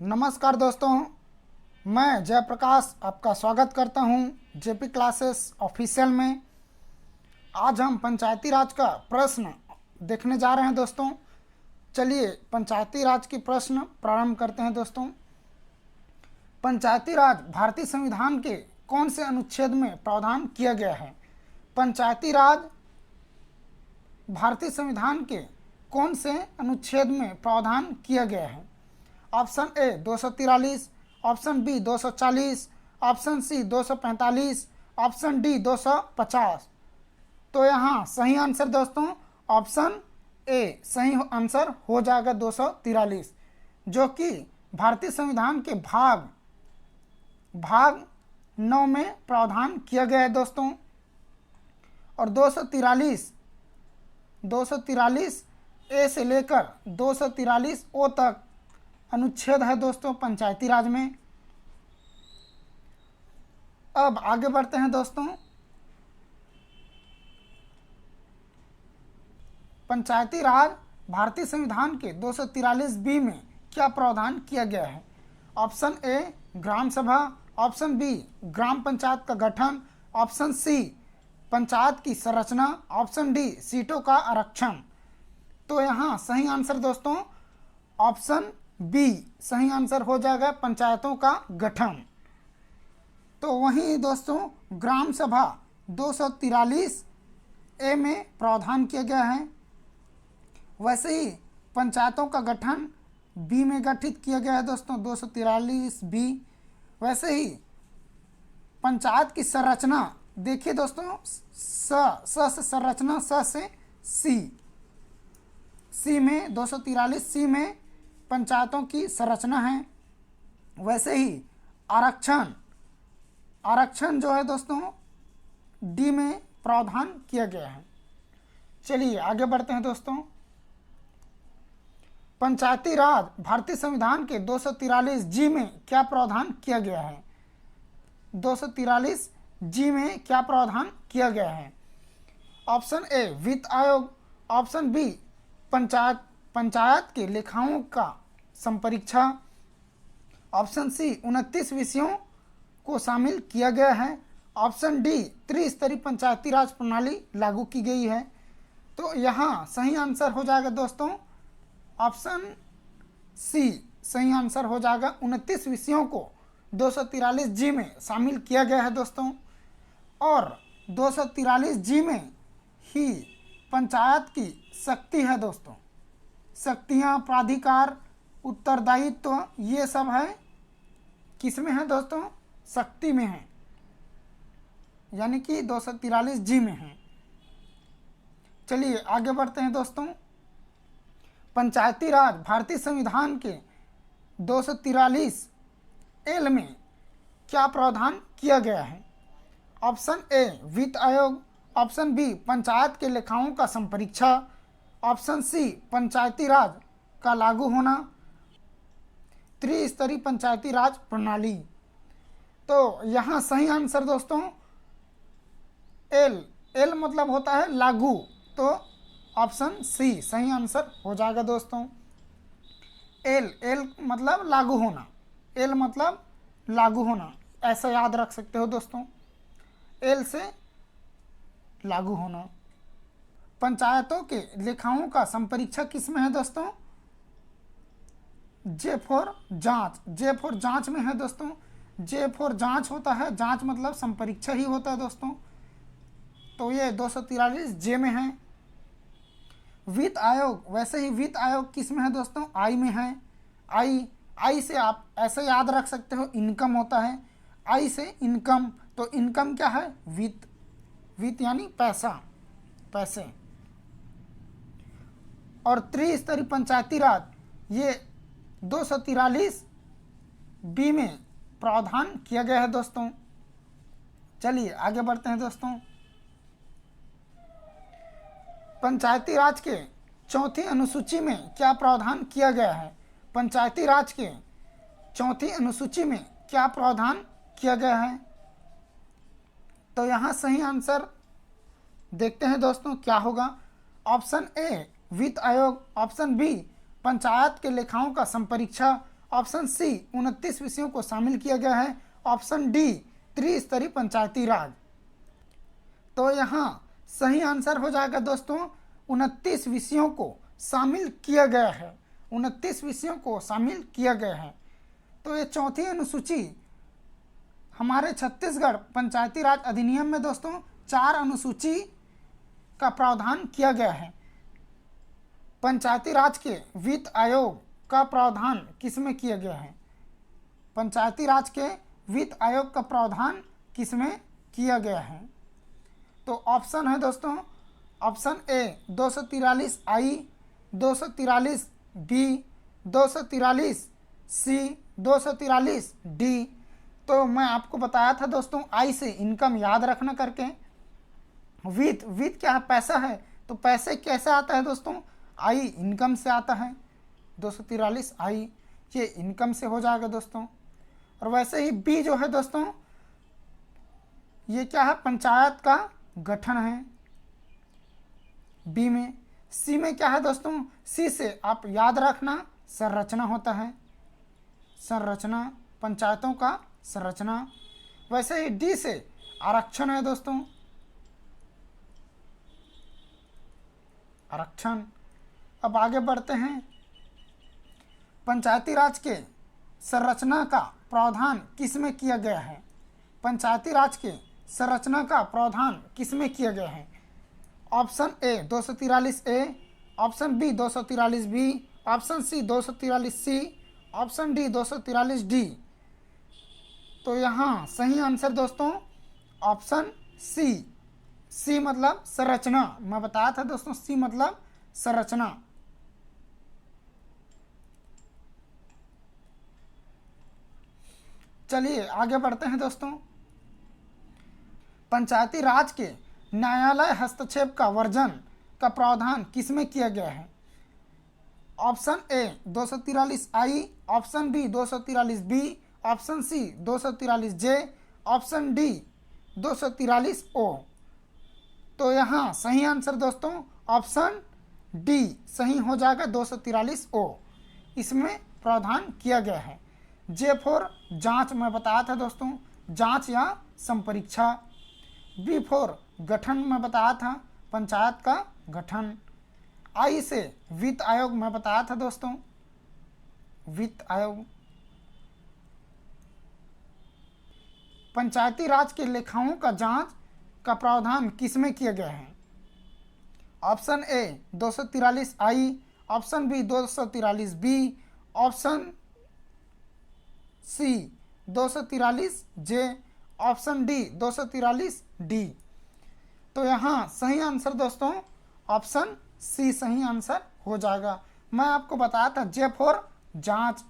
नमस्कार दोस्तों, मैं जयप्रकाश आपका स्वागत करता हूं जेपी क्लासेस ऑफिशियल में। आज हम पंचायती राज का प्रश्न देखने जा रहे हैं दोस्तों। चलिए पंचायती राज के प्रश्न प्रारंभ करते हैं दोस्तों। पंचायती राज भारतीय संविधान के कौन से अनुच्छेद में प्रावधान किया गया है? पंचायती राज भारतीय संविधान के कौन से अनुच्छेद में प्रावधान किया गया है? Option A 243, option B 240, option C 245, option D 250। तो यहाँ सही आंसर दोस्तों ऑप्शन ए सही आंसर हो जाएगा 243, जो कि भारतीय संविधान के भाग 9 में प्रावधान किया गया है दोस्तों। और 243 ए से लेकर 243 ओ तक अनुच्छेद है दोस्तों पंचायती राज में। अब आगे बढ़ते हैं दोस्तों। पंचायती राज भारतीय संविधान के 243 बी में क्या प्रावधान किया गया है? ऑप्शन ए ग्राम सभा, ऑप्शन बी ग्राम पंचायत का गठन, ऑप्शन सी पंचायत की संरचना, ऑप्शन डी सीटों का आरक्षण। तो यहाँ सही आंसर दोस्तों ऑप्शन बी सही आंसर हो जाएगा पंचायतों का गठन। तो वहीं दोस्तों ग्राम सभा 243 ए में प्रावधान किया गया है। वैसे ही पंचायतों का गठन बी में गठित किया गया है दोस्तों 243 बी। वैसे ही पंचायत की संरचना देखिए दोस्तों स से संरचना स से सी में 243 सी में पंचायतों की संरचना है। वैसे ही आरक्षण जो है दोस्तों डी में प्रावधान किया गया है। चलिए आगे बढ़ते हैं दोस्तों। पंचायती राज भारतीय संविधान के 243 जी में क्या प्रावधान किया गया है? 243 जी में क्या प्रावधान किया गया है? ऑप्शन ए वित्त आयोग, ऑप्शन बी पंचायत के लेखाओं का संपरीक्षा, ऑप्शन सी 29 विषयों को शामिल किया गया है, ऑप्शन डी त्रिस्तरीय पंचायती राज प्रणाली लागू की गई है। तो यहाँ सही आंसर हो जाएगा दोस्तों ऑप्शन सी सही आंसर हो जाएगा 29 विषयों को 243 जी में शामिल किया गया है दोस्तों। और 243 जी में ही पंचायत की शक्ति है दोस्तों, शक्तियाँ, प्राधिकार, उत्तरदायित्व ये सब है किस में है दोस्तों? शक्ति में है, यानी कि 243 जी में है। चलिए आगे बढ़ते हैं दोस्तों। पंचायती राज भारतीय संविधान के 243 एल में क्या प्रावधान किया गया है? ऑप्शन ए वित्त आयोग, ऑप्शन बी पंचायत के लेखाओं का संपरीक्षा, ऑप्शन सी पंचायती राज का लागू होना, त्रिस्तरीय पंचायती राज प्रणाली। तो यहाँ सही आंसर दोस्तों एल मतलब होता है लागू, तो ऑप्शन सी सही आंसर हो जाएगा दोस्तों। एल मतलब लागू होना, एल मतलब लागू होना, ऐसा याद रख सकते हो दोस्तों, एल से लागू होना। पंचायतों के लेखाओं का संपरीक्षा किस में है दोस्तों? जे फॉर जांच में है दोस्तों। जे फॉर जांच होता है, जांच मतलब संपरीक्षा ही होता है दोस्तों। तो ये 243 जे में है। वित्त आयोग, वैसे ही वित्त आयोग किस में है दोस्तों? आई में है। आई से आप ऐसे याद रख सकते हो इनकम होता है, आई से इनकम, तो इनकम क्या है? वित्त यानी पैसे। और त्रिस्तरीय पंचायती राज ये 243 बी में प्रावधान किया गया है दोस्तों। चलिए आगे बढ़ते हैं दोस्तों। पंचायती राज के चौथी अनुसूची में क्या प्रावधान किया गया है? पंचायती राज के चौथी अनुसूची में क्या प्रावधान किया गया है? तो यहाँ सही आंसर देखते हैं दोस्तों क्या होगा। ऑप्शन ए वित्त आयोग, ऑप्शन बी पंचायत के लेखाओं का संपरीक्षा, ऑप्शन सी 29 विषयों को शामिल किया गया है। ऑप्शन डी त्रिस्तरीय पंचायती राज। तो यहाँ सही आंसर हो जाएगा दोस्तों 29 विषयों को शामिल किया गया है। 29 विषयों को शामिल किया गया है। तो ये चौथी अनुसूची हमारे छत्तीसगढ़ पंचायती राज अधिनियम में दोस्तों 4 अनुसूची का प्रावधान किया गया है। पंचायती राज के वित्त आयोग का प्रावधान किसमें किया गया है? पंचायती राज के वित्त आयोग का प्रावधान किसमें किया गया है? तो ऑप्शन है दोस्तों, option A 243 I, 243 B, 243 C, 243 D. तो मैं आपको बताया था दोस्तों आई से इनकम याद रखना करके। वित्त क्या है? पैसा है। तो पैसे कैसे आता है दोस्तों? आई इनकम से आता है। 243 आई ये इनकम से हो जाएगा दोस्तों। और वैसे ही बी जो है दोस्तों ये क्या है? पंचायत का गठन है बी में। सी में क्या है दोस्तों? सी से आप याद रखना संरचना होता है, संरचना, पंचायतों का संरचना। वैसे ही डी से आरक्षण है दोस्तों, आरक्षण। अब आगे बढ़ते हैं। पंचायती राज के संरचना का प्रावधान किसमें किया गया है? पंचायती राज के संरचना का प्रावधान किसमें किया गया है? Option A 243 A, option B 243 B, option C 243 C, option D 243 D. तो यहाँ सही आंसर दोस्तों ऑप्शन सी। सी मतलब संरचना। मैं बताया था दोस्तों सी मतलब संरचना। चलिए आगे बढ़ते हैं दोस्तों। पंचायती राज के न्यायालय हस्तक्षेप का वर्जन का प्रावधान किसमें किया गया है? Option A 243 I, option B 243 B, option C 243 J, option D 243 O. तो यहाँ सही आंसर दोस्तों ऑप्शन डी सही हो जाएगा 243 ओ। इसमें प्रावधान किया गया है। जे फॉर जांच मैं बताया था दोस्तों, जांच या संपरीक्षा। बी फॉर गठन मैं बताया था, पंचायत का गठन। आई से वित्त आयोग मैं बताया था दोस्तों, वित्त आयोग। पंचायती राज के लेखाओं का जांच का प्रावधान किसमें किया गया है? Option A 243 I, option B 243 B, option C 243 J, option D 243 D. तो यहाँ सही आंसर दोस्तों ऑप्शन सी सही आंसर हो जाएगा। मैं आपको बताया था जे फॉर जांच,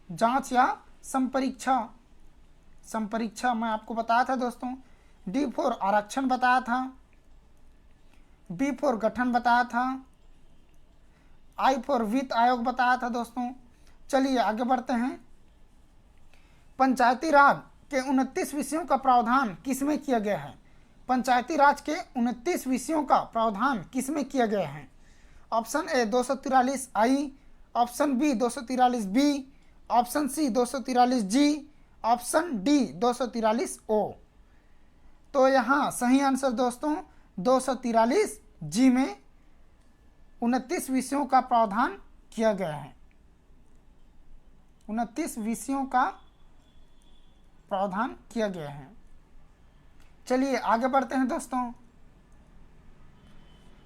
जांच या संपरीक्षा, संपरीक्षा मैं आपको बताया था दोस्तों। डी फॉर आरक्षण बताया था, बी फॉर गठन बताया था, आई फॉर वित्त आयोग बताया था दोस्तों। चलिए आगे बढ़ते हैं। पंचायती राज के 29 विषयों का प्रावधान किसमें किया गया है? पंचायती राज के 29 विषयों का प्रावधान किसमें किया गया है? Option A 243 I, option B 243 B, option C 243 G, option D 243 O. तो यहाँ सही आंसर दोस्तों 243 जी में 29 विषयों का प्रावधान किया गया है। 29 विषयों का प्रावधान किया गया है। चलिए आगे बढ़ते हैं दोस्तों।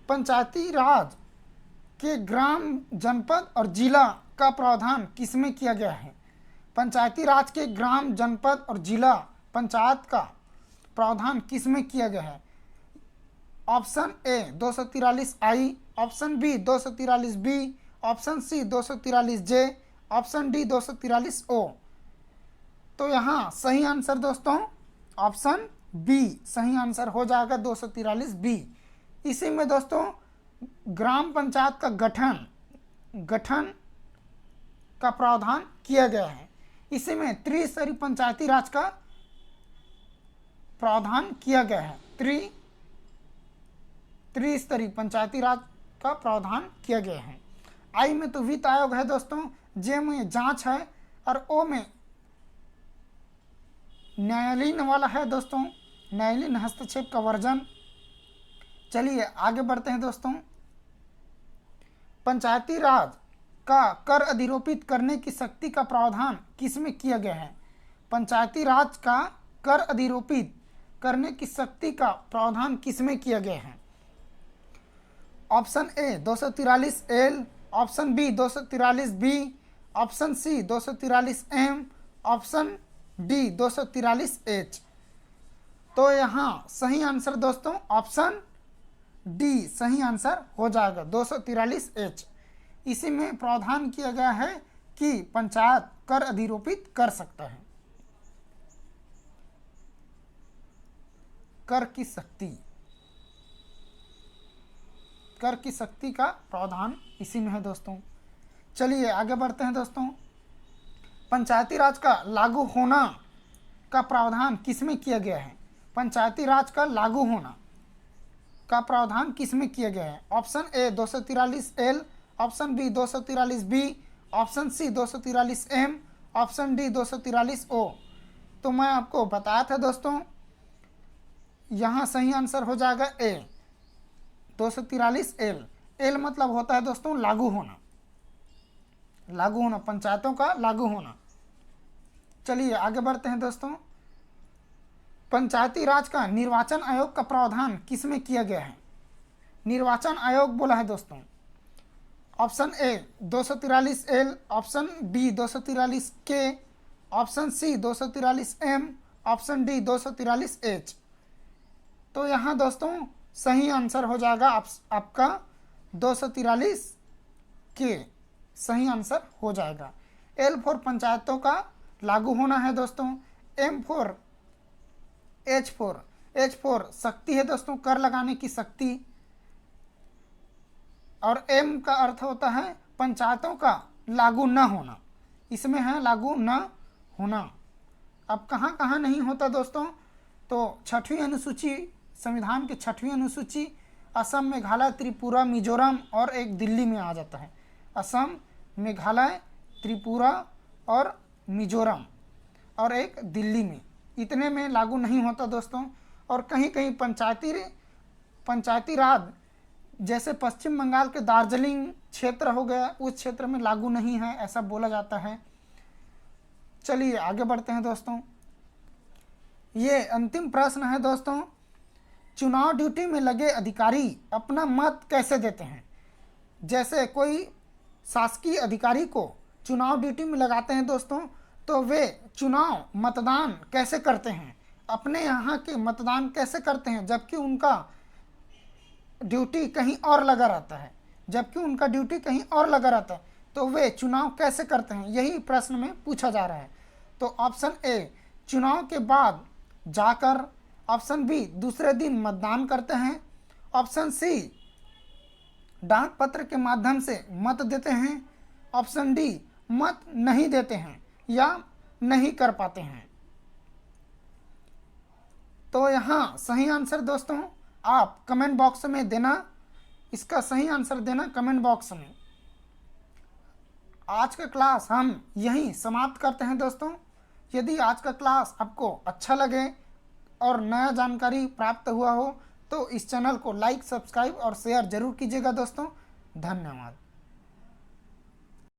पंचायती राज के ग्राम, जनपद और जिला का प्रावधान किसमें किया गया है? पंचायती राज के ग्राम, जनपद और जिला पंचायत का प्रावधान किसमें किया गया है? Option A 243 I, option B 243 B, option C 243 J, option D 243 O. तो यहाँ सही आंसर दोस्तों ऑप्शन बी सही आंसर हो जाएगा 243 बी। इसी में दोस्तों ग्राम पंचायत का गठन का प्रावधान किया गया है। इसी में त्रिस्तरीय पंचायती राज का प्रावधान किया गया है। त्रिस्तरीय पंचायती राज का प्रावधान किया गया है। आई में तो वित्त आयोग है दोस्तों, जे में जांच है और ओ में न्यायालयीन वाला है दोस्तों, न्यायालयीन हस्तक्षेप का वर्जन। चलिए आगे बढ़ते हैं दोस्तों। पंचायती राज का कर अधिरोपित करने की शक्ति का प्रावधान किसमें किया गया है? पंचायती राज का कर अधिरोपित करने की शक्ति का प्रावधान किसमें किया गया है? Option A 243 L, option B 243 B, option C 243 M, option D 243 H. तो यहाँ सही आंसर दोस्तों ऑप्शन डी सही आंसर हो जाएगा, 243 एच। इसी में प्रावधान किया गया है कि पंचायत कर अधिरोपित कर सकता है। कर की शक्ति का प्रावधान इसी में है दोस्तों। चलिए आगे बढ़ते हैं दोस्तों। पंचायती राज का लागू होना का प्रावधान किसमें किया गया है? पंचायती राज का लागू होना का प्रावधान किसमें किया गया है? Option A 243 L, option B 243 B, option C 243 M, option D 243 O. तो मैं आपको बताया था दोस्तों, यहाँ सही आंसर हो जाएगा ए 243 एल। एल मतलब होता है दोस्तों लागू होना, लागू होना, पंचायतों का लागू होना। चलिए आगे बढ़ते हैं दोस्तों। पंचायती राज का निर्वाचन आयोग का प्रावधान किसमें किया गया है? निर्वाचन आयोग बोला है दोस्तों। Option A 243 L, option B 243 K, option C 243 M, option D 243 H. तो यहाँ दोस्तों सही आंसर हो जाएगा आपका 243 के सही आंसर हो जाएगा। एल फॉर पंचायतों का लागू होना है दोस्तों, एम फॉर एच फोर शक्ति है दोस्तों, कर लगाने की शक्ति, और एम का अर्थ होता है पंचायतों का लागू न होना। इसमें है लागू न होना। अब कहाँ कहाँ नहीं होता दोस्तों? तो 6वीं अनुसूची, संविधान की 6वीं अनुसूची, असम, मेघालय, त्रिपुरा, मिजोरम और एक दिल्ली में आ जाता है। असम, मेघालय, त्रिपुरा और मिजोरम और एक दिल्ली में, इतने में लागू नहीं होता दोस्तों। और कहीं कहीं पंचायती राज जैसे पश्चिम बंगाल के दार्जिलिंग क्षेत्र हो गया, उस क्षेत्र में लागू नहीं है, ऐसा बोला जाता है। चलिए आगे बढ़ते हैं दोस्तों। ये अंतिम प्रश्न है दोस्तों। चुनाव ड्यूटी में लगे अधिकारी अपना मत कैसे देते हैं? जैसे कोई शासकीय अधिकारी को चुनाव ड्यूटी में लगाते हैं दोस्तों, तो वे चुनाव मतदान कैसे करते हैं, अपने यहाँ के मतदान कैसे करते हैं, जबकि उनका ड्यूटी कहीं और लगा रहता है, तो वे चुनाव कैसे करते हैं, यही प्रश्न में पूछा जा रहा है। तो ऑप्शन ए चुनाव के बाद जाकर, ऑप्शन बी दूसरे दिन मतदान करते हैं, ऑप्शन सी डाक पत्र के माध्यम से मत देते हैं, ऑप्शन डी मत नहीं देते हैं या नहीं कर पाते हैं। तो यहाँ सही आंसर दोस्तों आप कमेंट बॉक्स में देना, इसका सही आंसर देना कमेंट बॉक्स में। आज का क्लास हम यहीं समाप्त करते हैं दोस्तों। यदि आज का क्लास आपको अच्छा लगे और नया जानकारी प्राप्त हुआ हो तो इस चैनल को लाइक, सब्सक्राइब और शेयर जरूर कीजिएगा दोस्तों। धन्यवाद।